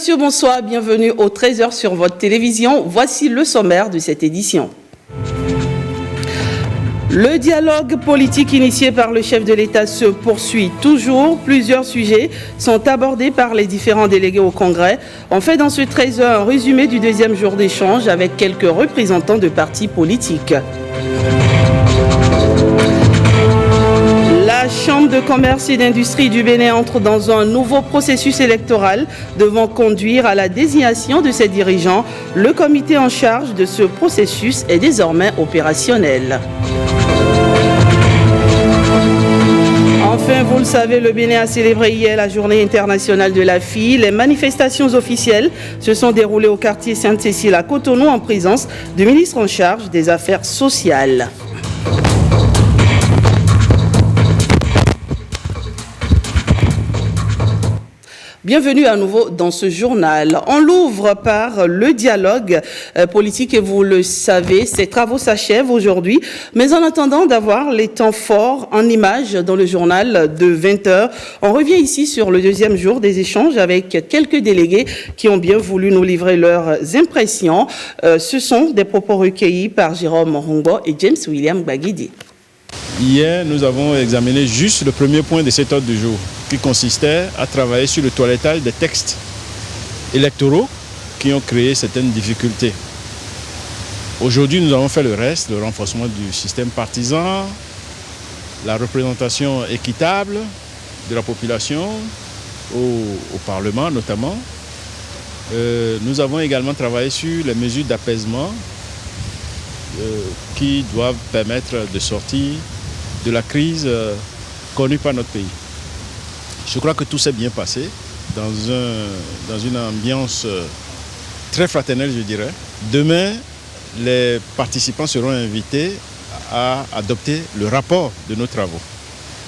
messieurs, bonsoir, bienvenue au 13h sur votre télévision. Voici le sommaire de cette édition. Le dialogue politique initié par le chef de l'État se poursuit toujours. Plusieurs sujets sont abordés par les différents délégués au Congrès. On fait dans ce 13h un résumé du deuxième jour d'échange avec quelques représentants de partis politiques. La Chambre de commerce et d'industrie du Bénin entre dans un nouveau processus électoral devant conduire à la désignation de ses dirigeants. Le comité en charge de ce processus est désormais opérationnel. Enfin, vous le savez, le Bénin a célébré hier la journée internationale de la fille. Les manifestations officielles se sont déroulées au quartier Sainte-Cécile à Cotonou en présence du ministre en charge des Affaires sociales. Bienvenue à nouveau dans ce journal. On l'ouvre par le dialogue politique et vous le savez, ces travaux s'achèvent aujourd'hui. Mais en attendant d'avoir les temps forts en images dans le journal de 20h, on revient ici sur le deuxième jour des échanges avec quelques délégués qui ont bien voulu nous livrer leurs impressions. Ce sont des propos recueillis par Jérôme Hongo et James William Baguidi. Hier, nous avons examiné juste le premier point de cet ordre du jour, qui consistait à travailler sur le toilettage des textes électoraux qui ont créé certaines difficultés. Aujourd'hui, nous avons fait le reste, le renforcement du système partisan, la représentation équitable de la population au Parlement notamment. Nous avons également travaillé sur les mesures d'apaisement qui doivent permettre de sortir de la crise connue par notre pays. Je crois que tout s'est bien passé dans une ambiance très fraternelle, je dirais. Demain, les participants seront invités à adopter le rapport de nos travaux.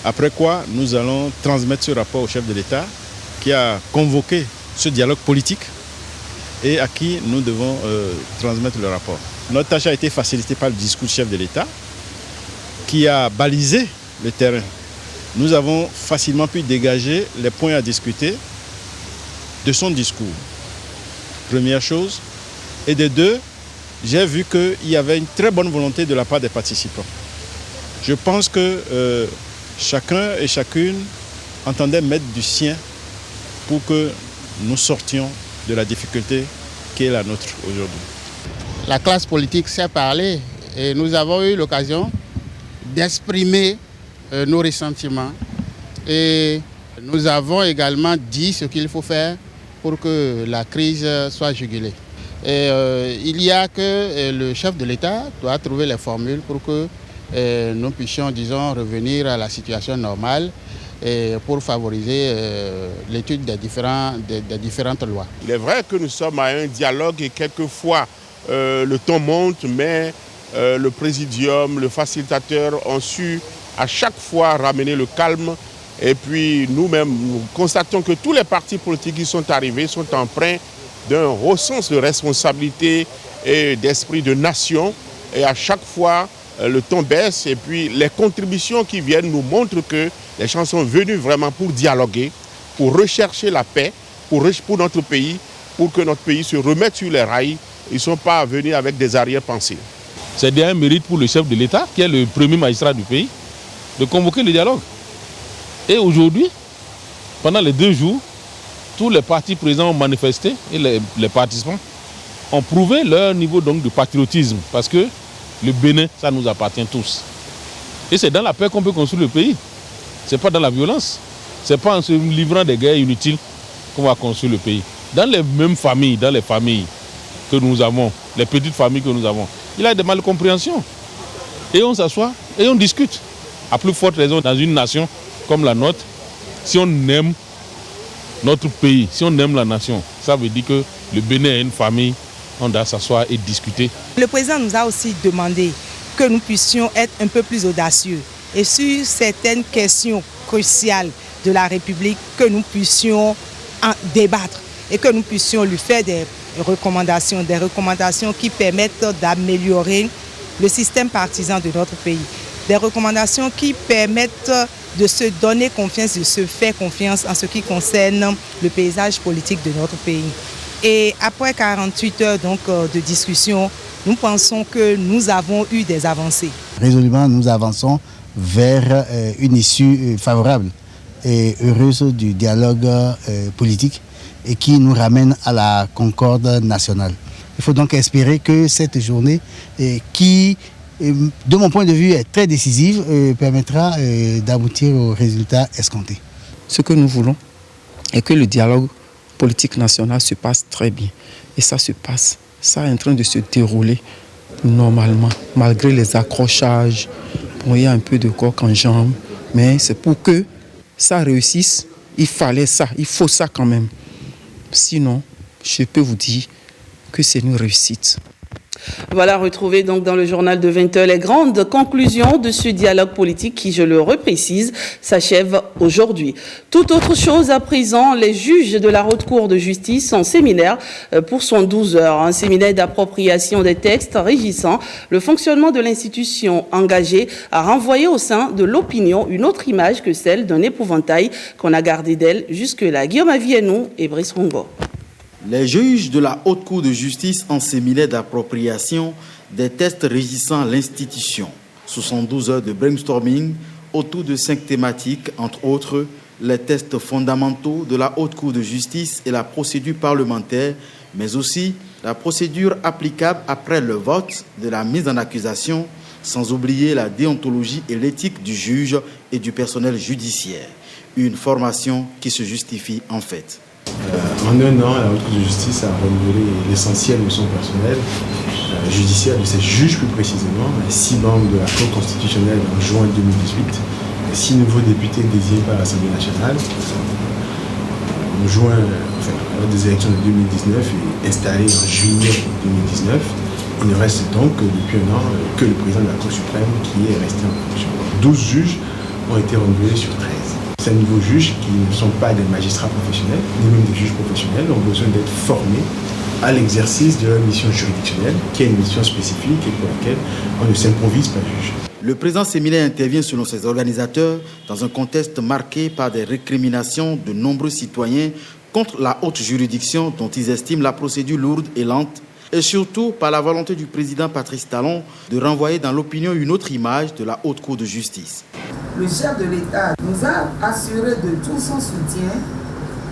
Après quoi, nous allons transmettre ce rapport au chef de l'État qui a convoqué ce dialogue politique et à qui nous devons transmettre le rapport. Notre tâche a été facilitée par le discours du chef de l'État qui a balisé le terrain. Nous avons facilement pu dégager les points à discuter de son discours. Première chose. Et de deux, j'ai vu qu'il y avait une très bonne volonté de la part des participants. Je pense que chacun et chacune entendait mettre du sien pour que nous sortions de la difficulté qui est la nôtre aujourd'hui. La classe politique s'est parlé et nous avons eu l'occasion d'exprimer nos ressentiments. Et nous avons également dit ce qu'il faut faire pour que la crise soit jugulée. Et il y a que le chef de l'État doit trouver les formules pour que nous puissions, disons, revenir à la situation normale et pour favoriser l'étude des différentes lois. Il est vrai que nous sommes à un dialogue et quelquefois le ton monte, mais le présidium, le facilitateur ont su à chaque fois ramener le calme. Et puis nous-mêmes, nous constatons que tous les partis politiques qui sont arrivés sont empreints d'un haut sens de responsabilité et d'esprit de nation. Et à chaque fois, le ton baisse et puis les contributions qui viennent nous montrent que les gens sont venus vraiment pour dialoguer, pour rechercher la paix, pour notre pays, pour que notre pays se remette sur les rails. Ils ne sont pas venus avec des arrière-pensées. C'est un mérite pour le chef de l'État, qui est le premier magistrat du pays, de convoquer le dialogue. Et aujourd'hui, pendant les 2 jours, tous les partis présents ont manifesté et les participants ont prouvé leur niveau donc, de patriotisme. Parce que le Bénin, ça nous appartient tous. Et c'est dans la paix qu'on peut construire le pays. Ce n'est pas dans la violence. Ce n'est pas en se livrant des guerres inutiles qu'on va construire le pays. Dans les mêmes familles, dans les familles que nous avons, les petites familles que nous avons, il y a des malcompréhensions. Et on s'assoit et on discute. À plus forte raison, dans une nation comme la nôtre, si on aime notre pays, si on aime la nation, ça veut dire que le Bénin est une famille, on doit s'asseoir et discuter. Le président nous a aussi demandé que nous puissions être un peu plus audacieux et sur certaines questions cruciales de la République, que nous puissions en débattre et que nous puissions lui faire des recommandations qui permettent d'améliorer le système partisan de notre pays, des recommandations qui permettent de se donner confiance, de se faire confiance en ce qui concerne le paysage politique de notre pays. Et après 48 heures donc, de discussion, nous pensons que nous avons eu des avancées. Résolument, nous avançons vers une issue favorable et heureuse du dialogue politique et qui nous ramène à la concorde nationale. Il faut donc espérer que cette journée qui, de mon point de vue, est très décisive, permettra d'aboutir aux résultats escomptés. Ce que nous voulons est que le dialogue politique national se passe très bien. Et ça se passe, ça est en train de se dérouler normalement, malgré les accrochages. Bon, il y a un peu de coq en jambe, mais c'est pour que ça réussisse, il fallait ça, il faut ça quand même. Sinon, je peux vous dire que c'est une réussite. Voilà, retrouvez donc dans le journal de 20h les grandes conclusions de ce dialogue politique qui, je le reprécise, s'achève aujourd'hui. Toute autre chose à présent, les juges de la Haute Cour de justice en séminaire pour son 12 heures. Un séminaire d'appropriation des textes régissant le fonctionnement de l'institution engagée à renvoyer au sein de l'opinion une autre image que celle d'un épouvantail qu'on a gardé d'elle jusque-là. Guillaume Avienou et Brice Rongo. Les juges de la Haute Cour de justice en séminaire d'appropriation des tests régissant l'institution. 72 heures de brainstorming autour de 5 thématiques, entre autres les tests fondamentaux de la Haute Cour de justice et la procédure parlementaire, mais aussi la procédure applicable après le vote de la mise en accusation, sans oublier la déontologie et l'éthique du juge et du personnel judiciaire. Une formation qui se justifie en fait. En un an, la Haute Cour de justice a renouvelé l'essentiel de son personnel judiciaire, de ses juges plus précisément, 6 membres de la Cour constitutionnelle en juin 2018, 6 nouveaux députés désignés par l'Assemblée nationale en juin, lors des élections de 2019 et installés en juillet 2019. Il ne reste donc depuis un an que le président de la Cour suprême qui est resté en fonction. 12 juges ont été renouvelés sur 13. Ces nouveaux juges, qui ne sont pas des magistrats professionnels, ni même des juges professionnels, ont besoin d'être formés à l'exercice de leur mission juridictionnelle, qui est une mission spécifique et pour laquelle on ne s'improvise pas juge. Le présent séminaire intervient selon ses organisateurs dans un contexte marqué par des récriminations de nombreux citoyens contre la haute juridiction dont ils estiment la procédure lourde et lente, et surtout par la volonté du président Patrice Talon de renvoyer dans l'opinion une autre image de la Haute Cour de justice. Le chef de l'État nous a assuré de tout son soutien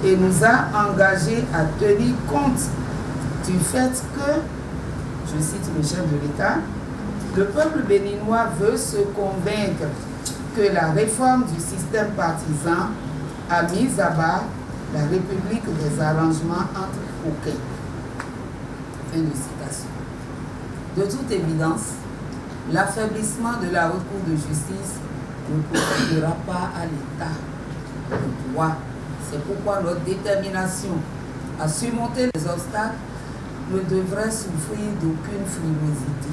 et nous a engagés à tenir compte du fait que, je cite le chef de l'État, le peuple béninois veut se convaincre que la réforme du système partisan a mis à bas la République des arrangements entre coquins. Fin de citation. De toute évidence, l'affaiblissement de la Haute Cour de justice ne profitera pas à l'État de droit. C'est pourquoi notre détermination à surmonter les obstacles ne devrait souffrir d'aucune frilosité.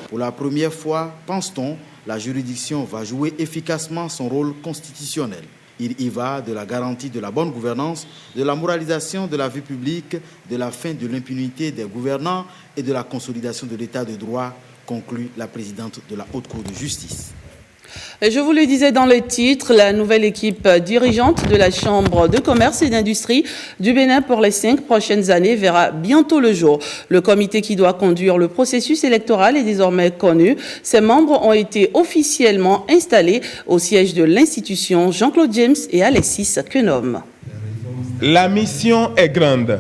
Pour la première fois, pense-t-on, la juridiction va jouer efficacement son rôle constitutionnel. Il y va de la garantie de la bonne gouvernance, de la moralisation de la vie publique, de la fin de l'impunité des gouvernants et de la consolidation de l'état de droit, conclut la présidente de la Haute Cour de justice. Et je vous le disais dans le titre, la nouvelle équipe dirigeante de la Chambre de commerce et d'industrie du Bénin pour les 5 prochaines années verra bientôt le jour. Le comité qui doit conduire le processus électoral est désormais connu. Ses membres ont été officiellement installés au siège de l'institution, Jean-Claude James et Alexis Quenom. La mission est grande,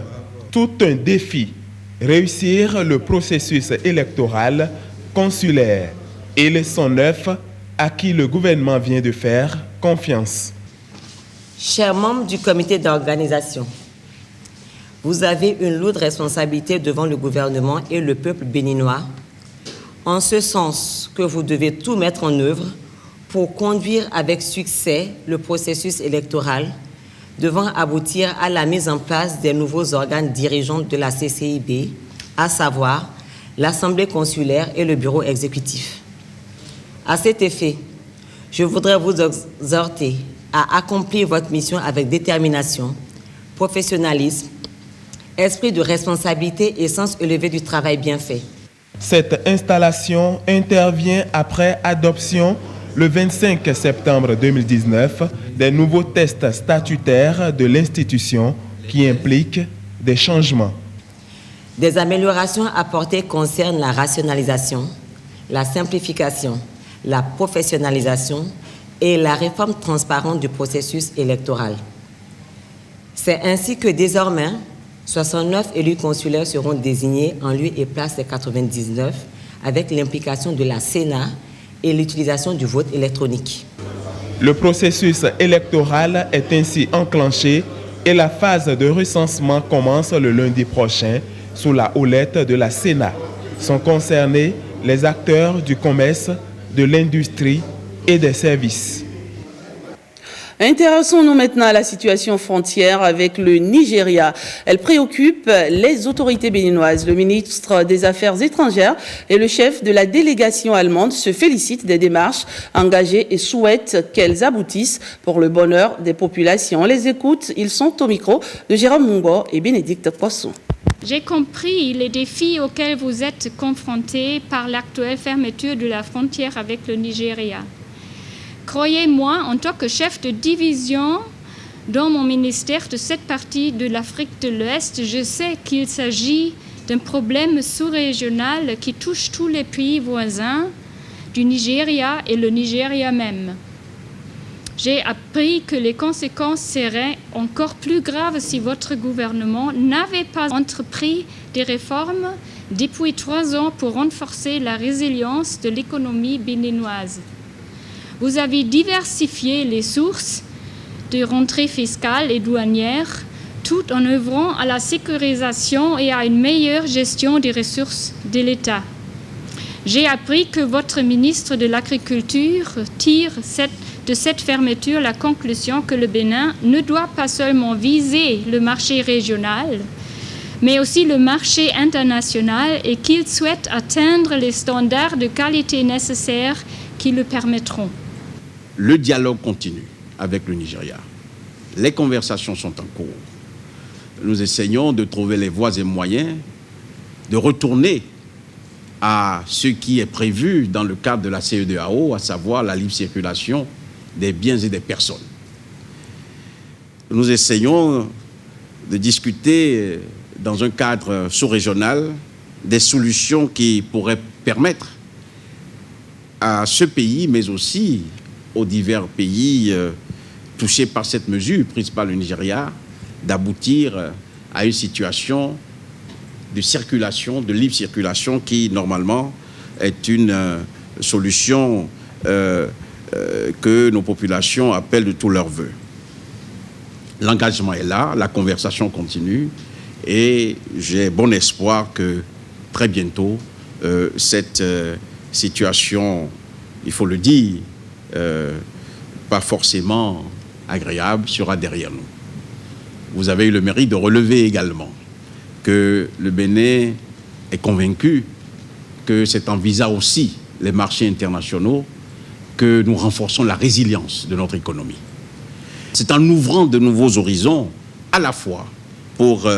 tout un défi. Réussir le processus électoral consulaire. Ils sont 9 à qui le gouvernement vient de faire confiance. Chers membres du comité d'organisation, vous avez une lourde responsabilité devant le gouvernement et le peuple béninois, en ce sens que vous devez tout mettre en œuvre pour conduire avec succès le processus électoral devant aboutir à la mise en place des nouveaux organes dirigeants de la CCIB, à savoir l'Assemblée consulaire et le bureau exécutif. À cet effet, je voudrais vous exhorter à accomplir votre mission avec détermination, professionnalisme, esprit de responsabilité et sens élevé du travail bien fait. Cette installation intervient après adoption le 25 septembre 2019 des nouveaux tests statutaires de l'institution qui impliquent des changements. Des améliorations apportées concernent la rationalisation, la simplification, la professionnalisation et la réforme transparente du processus électoral. C'est ainsi que désormais, 69 élus consulaires seront désignés en lieu et place des 99 avec l'implication de la Sénat et l'utilisation du vote électronique. Le processus électoral est ainsi enclenché et la phase de recensement commence le lundi prochain sous la houlette de la Sénat. Sont concernés les acteurs du commerce, de l'industrie et des services. Intéressons-nous maintenant à la situation frontière avec le Nigeria. Elle préoccupe les autorités béninoises. Le ministre des Affaires étrangères et le chef de la délégation allemande se félicitent des démarches engagées et souhaitent qu'elles aboutissent pour le bonheur des populations. On les écoute, ils sont au micro de Jérôme Mungo et Bénédicte Poisson. J'ai compris les défis auxquels vous êtes confrontés par l'actuelle fermeture de la frontière avec le Nigeria. Croyez-moi, en tant que chef de division dans mon ministère de cette partie de l'Afrique de l'Ouest, je sais qu'il s'agit d'un problème sous-régional qui touche tous les pays voisins du Nigeria et le Nigeria même. J'ai appris que les conséquences seraient encore plus graves si votre gouvernement n'avait pas entrepris des réformes depuis 3 ans pour renforcer la résilience de l'économie béninoise. Vous avez diversifié les sources de rentrées fiscales et douanières tout en œuvrant à la sécurisation et à une meilleure gestion des ressources de l'État. J'ai appris que votre ministre de l'Agriculture tire de cette fermeture la conclusion que le Bénin ne doit pas seulement viser le marché régional, mais aussi le marché international et qu'il souhaite atteindre les standards de qualité nécessaires qui le permettront. Le dialogue continue avec le Nigeria. Les conversations sont en cours. Nous essayons de trouver les voies et moyens de retourner à ce qui est prévu dans le cadre de la CEDEAO, à savoir la libre circulation des biens et des personnes. Nous essayons de discuter dans un cadre sous-régional des solutions qui pourraient permettre à ce pays, mais aussi aux divers pays touchés par cette mesure prise par le Nigeria, d'aboutir à une situation de circulation, de libre circulation qui, normalement, est une solution que nos populations appellent de tous leurs voeux. L'engagement est là, la conversation continue et j'ai bon espoir que très bientôt, cette situation, il faut le dire, pas forcément agréable, sera derrière nous. Vous avez eu le mérite de relever également que le Bénin est convaincu que c'est en visant aussi les marchés internationaux que nous renforçons la résilience de notre économie. C'est en ouvrant de nouveaux horizons, à la fois pour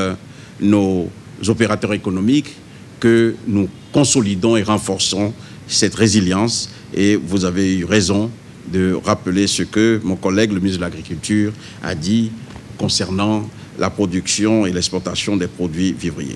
nos opérateurs économiques, que nous consolidons et renforçons cette résilience. Et vous avez eu raison de rappeler ce que mon collègue, le ministre de l'Agriculture, a dit concernant la production et l'exportation des produits vivriers.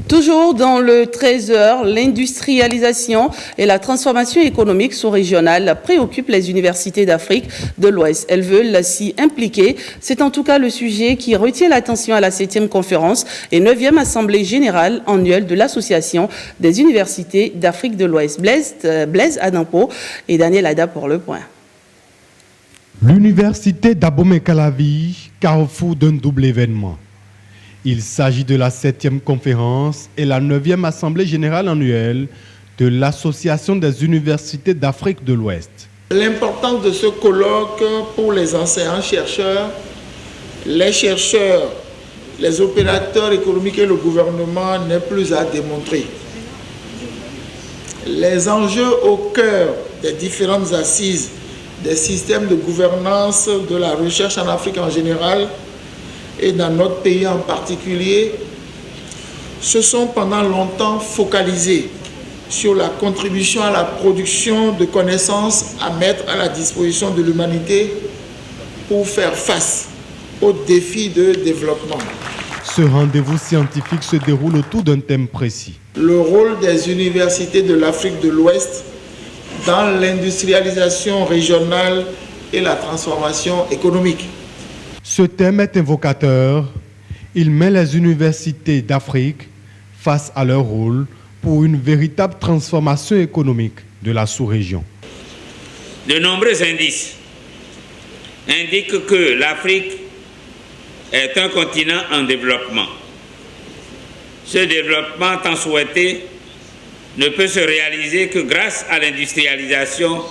Toujours dans le Trésor, l'industrialisation et la transformation économique sous-régionale préoccupent les universités d'Afrique de l'Ouest. Elles veulent s'y impliquer. C'est en tout cas le sujet qui retient l'attention à la 7e conférence et 9e Assemblée générale annuelle de l'Association des universités d'Afrique de l'Ouest. Blaise Adampo et Daniel Ada pour le point. L'université d'Abomey-Calavi, carrefour d'un double événement. Il s'agit de la 7e conférence et la 9e Assemblée générale annuelle de l'Association des universités d'Afrique de l'Ouest. L'importance de ce colloque pour les enseignants-chercheurs, les chercheurs, les opérateurs économiques et le gouvernement n'est plus à démontrer. Les enjeux au cœur des différentes assises des systèmes de gouvernance de la recherche en Afrique en général et dans notre pays en particulier, se sont pendant longtemps focalisés sur la contribution à la production de connaissances à mettre à la disposition de l'humanité pour faire face aux défis de développement. Ce rendez-vous scientifique se déroule autour d'un thème précis. Le rôle des universités de l'Afrique de l'Ouest dans l'industrialisation régionale et la transformation économique. Ce thème est invocateur. Il met les universités d'Afrique face à leur rôle pour une véritable transformation économique de la sous-région. De nombreux indices indiquent que l'Afrique est un continent en développement. Ce développement tant souhaité ne peut se réaliser que grâce à l'industrialisation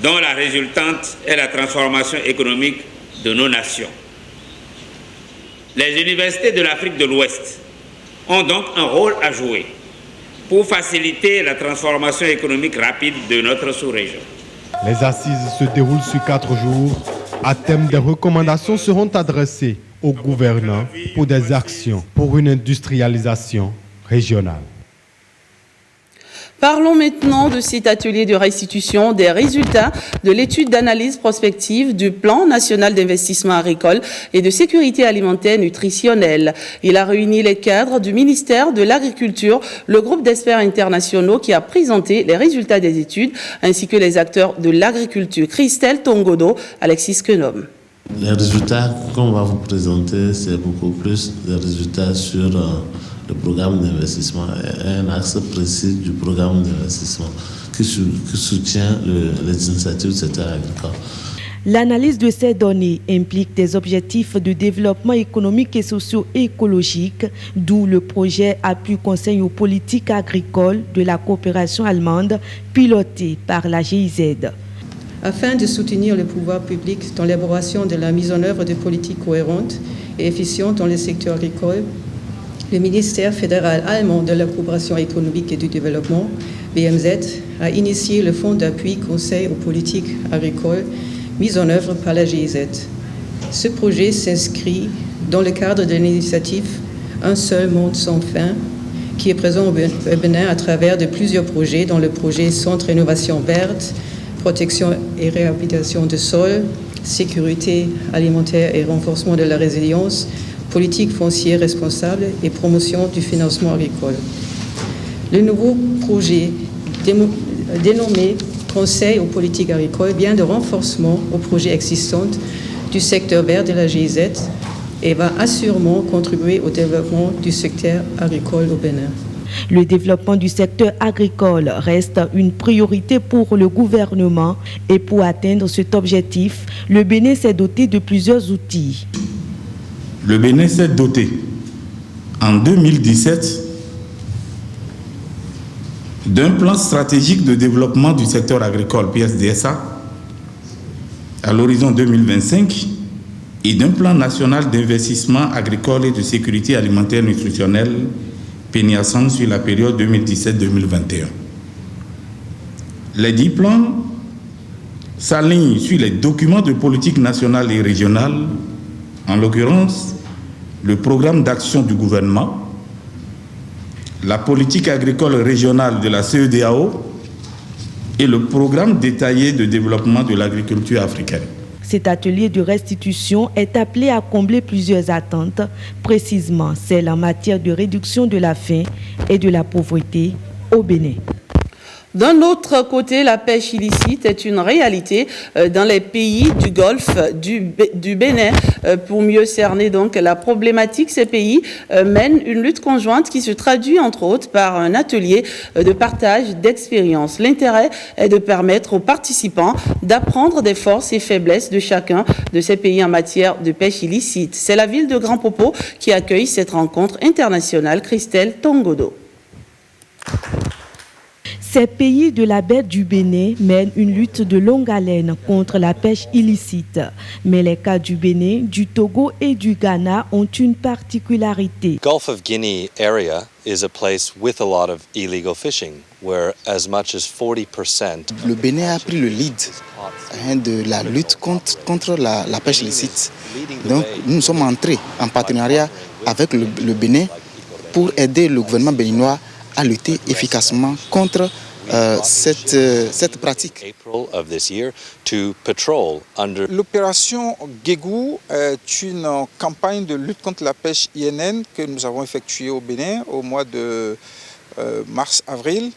dont la résultante est la transformation économique de nos nations. Les universités de l'Afrique de l'Ouest ont donc un rôle à jouer pour faciliter la transformation économique rapide de notre sous-région. Les assises se déroulent sur 4 jours. À thème, des recommandations seront adressées aux gouvernants pour des actions pour une industrialisation régionale. Parlons maintenant de cet atelier de restitution des résultats de l'étude d'analyse prospective du plan national d'investissement agricole et de sécurité alimentaire nutritionnelle. Il a réuni les cadres du ministère de l'Agriculture, le groupe d'experts internationaux qui a présenté les résultats des études, ainsi que les acteurs de l'agriculture. Christelle Tongodo, Alexis Kenom. Les résultats qu'on va vous présenter, c'est beaucoup plus des résultats sur le programme d'investissement, un axe précis du programme d'investissement qui soutient les initiatives du secteur agricole. L'analyse de ces données implique des objectifs de développement économique et socio-écologique, d'où le projet Appui conseil aux politiques agricoles de la coopération allemande piloté par la GIZ. Afin de soutenir le pouvoir public dans l'élaboration de la mise en œuvre de politiques cohérentes et efficientes dans le secteur agricole, le ministère fédéral allemand de la coopération économique et du développement, BMZ, a initié le fonds d'appui conseil aux politiques agricoles mis en œuvre par la GIZ. Ce projet s'inscrit dans le cadre de l'initiative Un seul monde sans fin, qui est présent au Bénin à travers de plusieurs projets, dont le projet Centre Innovation Verte, protection et réhabilitation de sol, sécurité alimentaire et renforcement de la résilience, politique foncière responsable et promotion du financement agricole. Le nouveau projet dénommé Conseil aux politiques agricoles vient de renforcement aux projets existants du secteur vert de la GIZ et va assurément contribuer au développement du secteur agricole au Bénin. Le développement du secteur agricole reste une priorité pour le gouvernement et pour atteindre cet objectif, le Bénin s'est doté de plusieurs outils. Le Bénin s'est doté en 2017 d'un plan stratégique de développement du secteur agricole PSDSA à l'horizon 2025 et d'un plan national d'investissement agricole et de sécurité alimentaire nutritionnelle PNIASAN sur la période 2017-2021. Les 10 plans s'alignent sur les documents de politique nationale et régionale, en l'occurrence le programme d'action du gouvernement, la politique agricole régionale de la CEDEAO et le programme détaillé de développement de l'agriculture africaine. Cet atelier de restitution est appelé à combler plusieurs attentes, précisément celles en matière de réduction de la faim et de la pauvreté au Bénin. D'un autre côté, la pêche illicite est une réalité dans les pays du Golfe du Bénin. Pour mieux cerner donc la problématique, ces pays mènent une lutte conjointe qui se traduit entre autres par un atelier de partage d'expériences. L'intérêt est de permettre aux participants d'apprendre des forces et faiblesses de chacun de ces pays en matière de pêche illicite. C'est la ville de Grand Popo qui accueille cette rencontre internationale. Christelle Tongodo. Ces pays de la baie du Bénin mènent une lutte de longue haleine contre la pêche illicite. Mais les cas du Bénin, du Togo et du Ghana ont une particularité. Gulf of Guinea area is a place with a lot of illegal fishing, where as much as 40%. Le Bénin a pris le lead de la lutte contre la pêche illicite. Donc nous sommes entrés en partenariat avec le Bénin pour aider le gouvernement béninois à lutter efficacement contre cette pratique. L'opération Guégou est une campagne de lutte contre la pêche INN que nous avons effectuée au Bénin au mois de mars-avril,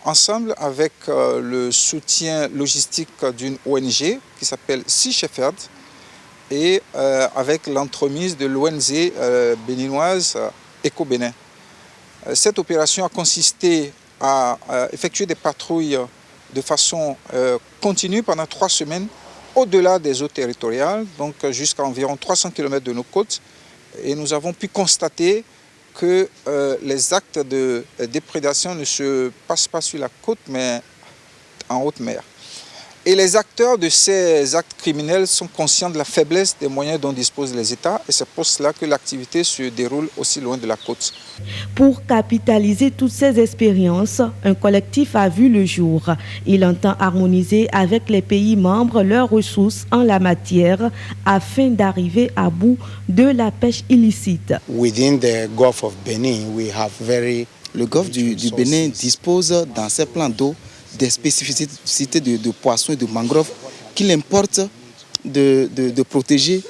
ensemble avec le soutien logistique d'une ONG qui s'appelle Sea Shepherd et avec l'entremise de l'ONG béninoise Éco-Bénin. Cette opération a consisté à effectuer des patrouilles de façon continue pendant 3 semaines au-delà des eaux territoriales, donc jusqu'à environ 300 km de nos côtes. Et nous avons pu constater que les actes de déprédation ne se passent pas sur la côte, mais en haute mer. Et les acteurs de ces actes criminels sont conscients de la faiblesse des moyens dont disposent les États, et c'est pour cela que l'activité se déroule aussi loin de la côte. Pour capitaliser toutes ces expériences, un collectif a vu le jour. Il entend harmoniser avec les pays membres leurs ressources en la matière afin d'arriver à bout de la pêche illicite. Within the Gulf of Benin, le golfe du Bénin dispose dans ses plans d'eau des spécificités de poissons et de mangroves qu'il importe de protéger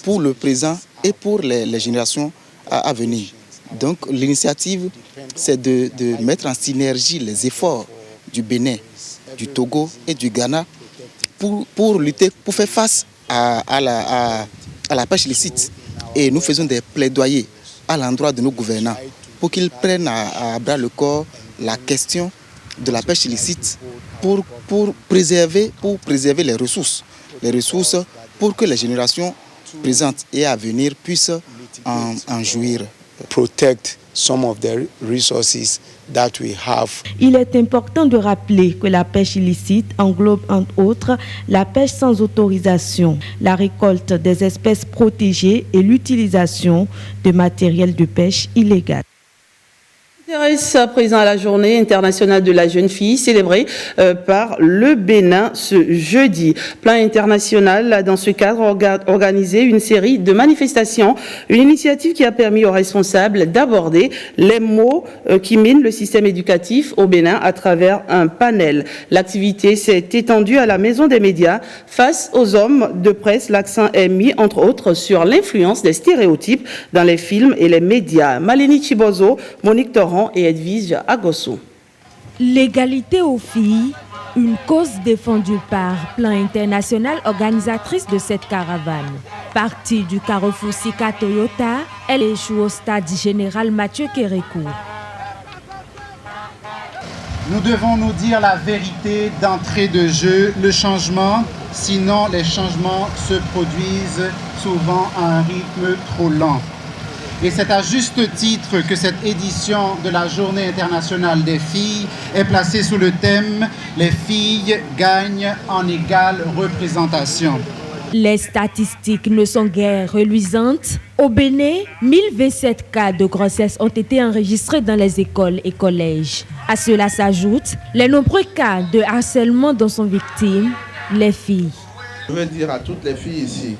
pour le présent et pour les générations à venir. Donc l'initiative, c'est de mettre en synergie les efforts du Bénin, du Togo et du Ghana pour lutter, pour faire face à la pêche illicite. Et nous faisons des plaidoyers à l'endroit de nos gouvernants pour qu'ils prennent à bras le corps la question de la pêche illicite pour préserver les ressources pour que les générations présentes et à venir puissent en jouir. Protect some of the resources that we have. Il est important de rappeler que la pêche illicite englobe entre autres la pêche sans autorisation, la récolte des espèces protégées et l'utilisation de matériel de pêche illégal. Intéresse à présent à la journée internationale de la jeune fille célébrée par le Bénin ce jeudi. Plan international a dans ce cadre organisé une série de manifestations, une initiative qui a permis aux responsables d'aborder les maux qui minent le système éducatif au Bénin à travers un panel. L'activité s'est étendue à la Maison des médias. Face aux hommes de presse, l'accent est mis entre autres sur l'influence des stéréotypes dans les films et les médias. Maleni Chibozo, Monique Torrent et Edwige Agosso. L'égalité aux filles, une cause défendue par Plan International, organisatrice de cette caravane. Partie du carrefour Sika Toyota, elle échoue au stade général Mathieu Kérékou. Nous devons nous dire la vérité d'entrée de jeu, le changement, sinon les changements se produisent souvent à un rythme trop lent. Et c'est à juste titre que cette édition de la Journée internationale des filles est placée sous le thème « Les filles gagnent en égale représentation ». Les statistiques ne sont guère reluisantes. Au Bénin, 1027 cas de grossesse ont été enregistrés dans les écoles et collèges. À cela s'ajoutent les nombreux cas de harcèlement dont sont victimes les filles. Je veux dire à toutes les filles ici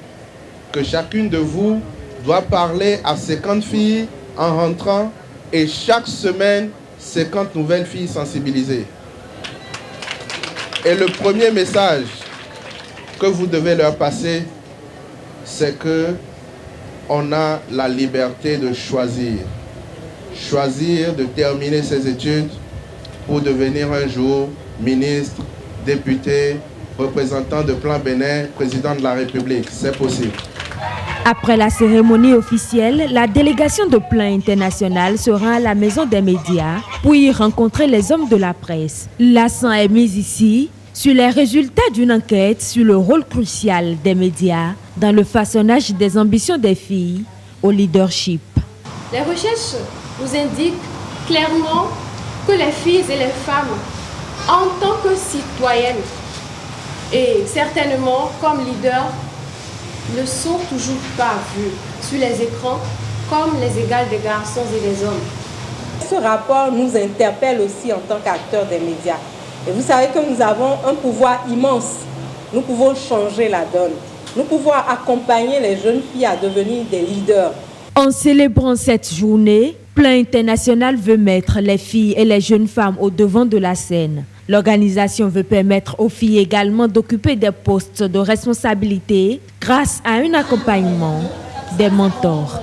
que chacune de vous doit parler à 50 filles en rentrant et chaque semaine, 50 nouvelles filles sensibilisées. Et le premier message que vous devez leur passer, c'est que on a la liberté de choisir. Choisir de terminer ses études pour devenir un jour ministre, député, représentant de Plan Bénin, président de la République. C'est possible. Après la cérémonie officielle, la délégation de Plan International se rend à la Maison des médias pour y rencontrer les hommes de la presse. L'accent est mis ici sur les résultats d'une enquête sur le rôle crucial des médias dans le façonnage des ambitions des filles au leadership. Les recherches nous indiquent clairement que les filles et les femmes, en tant que citoyennes et certainement comme leaders, ne sont toujours pas vues sur les écrans comme les égales des garçons et des hommes. Ce rapport nous interpelle aussi en tant qu'acteurs des médias. Et vous savez que nous avons un pouvoir immense. Nous pouvons changer la donne. Nous pouvons accompagner les jeunes filles à devenir des leaders. En célébrant cette journée, Plan International veut mettre les filles et les jeunes femmes au devant de la scène. L'organisation veut permettre aux filles également d'occuper des postes de responsabilité grâce à un accompagnement des mentors.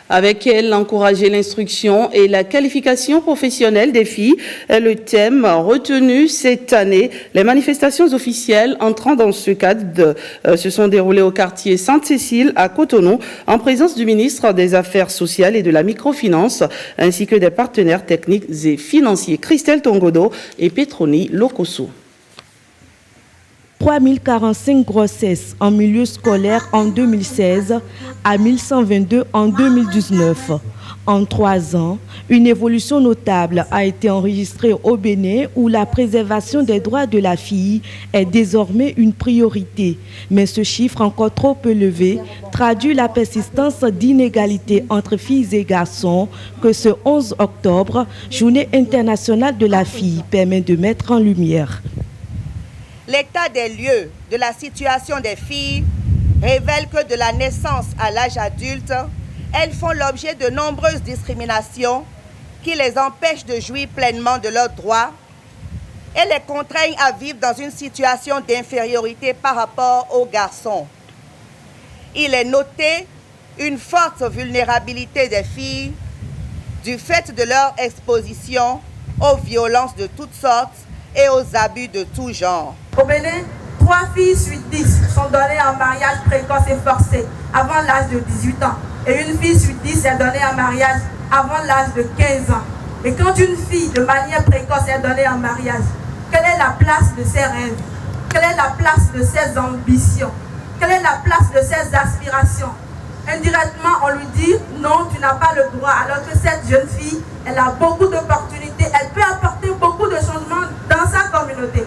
Avec elle, encourager l'instruction et la qualification professionnelle des filles est le thème retenu cette année. Les manifestations officielles entrant dans ce cadre se sont déroulées au quartier Sainte-Cécile à Cotonou en présence du ministre des Affaires sociales et de la microfinance ainsi que des partenaires techniques et financiers Christelle Tongodo et Petroni Lokoso. 3045 grossesses en milieu scolaire en 2016 à 1122 en 2019. En 3 ans, une évolution notable a été enregistrée au Bénin où la préservation des droits de la fille est désormais une priorité. Mais ce chiffre encore trop élevé traduit la persistance d'inégalités entre filles et garçons que ce 11 octobre, Journée internationale de la fille, permet de mettre en lumière. L'état des lieux de la situation des filles révèle que de la naissance à l'âge adulte, elles font l'objet de nombreuses discriminations qui les empêchent de jouir pleinement de leurs droits et les contraignent à vivre dans une situation d'infériorité par rapport aux garçons. Il est noté une forte vulnérabilité des filles du fait de leur exposition aux violences de toutes sortes et aux abus de tout genre. Au Bénin, 3 filles sur 10 sont données en mariage précoce et forcé avant l'âge de 18 ans. Et une fille sur 10 est donnée en mariage avant l'âge de 15 ans. Et quand une fille de manière précoce est donnée en mariage, quelle est la place de ses rêves? Quelle est la place de ses ambitions? Quelle est la place de ses aspirations? Indirectement, on lui dit non, tu n'as pas le droit, alors que cette jeune fille, elle a beaucoup d'opportunités, elle peut apporter beaucoup de changements dans sa communauté.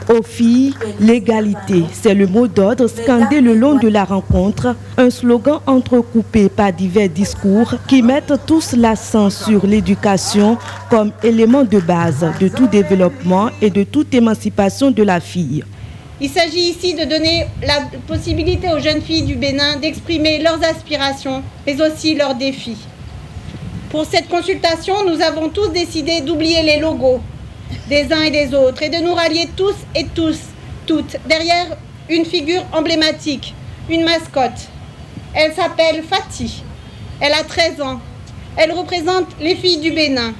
Aux filles, l'égalité, c'est le mot d'ordre scandé le long de la rencontre, un slogan entrecoupé par divers discours qui mettent tous l'accent sur l'éducation comme élément de base de tout développement et de toute émancipation de la fille. Il s'agit ici de donner la possibilité aux jeunes filles du Bénin d'exprimer leurs aspirations, mais aussi leurs défis. Pour cette consultation, nous avons tous décidé d'oublier les logos des uns et des autres et de nous rallier tous et toutes, derrière une figure emblématique, une mascotte. Elle s'appelle Fatih. Elle a 13 ans. Elle représente les filles du Bénin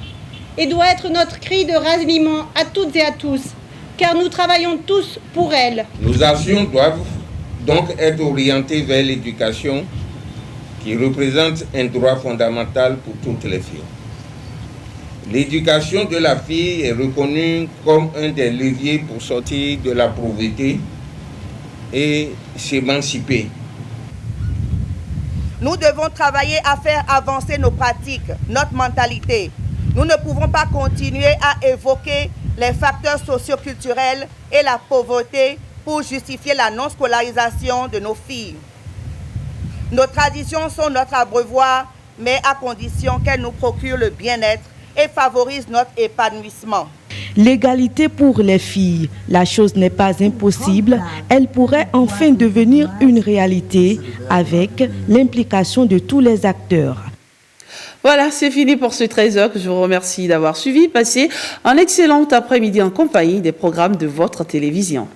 et doit être notre cri de ralliement à toutes et à tous, car nous travaillons tous pour elle. Nos actions doivent donc être orientées vers l'éducation qui représente un droit fondamental pour toutes les filles. L'éducation de la fille est reconnue comme un des leviers pour sortir de la pauvreté et s'émanciper. Nous devons travailler à faire avancer nos pratiques, notre mentalité. Nous ne pouvons pas continuer à évoquer les facteurs socioculturels et la pauvreté pour justifier la non-scolarisation de nos filles. Nos traditions sont notre abreuvoir, mais à condition qu'elles nous procurent le bien-être et favorisent notre épanouissement. L'égalité pour les filles, la chose n'est pas impossible, elle pourrait enfin devenir une réalité avec l'implication de tous les acteurs. Voilà, c'est fini pour ce 13h que je vous remercie d'avoir suivi. Passez un excellent après-midi en compagnie des programmes de votre télévision.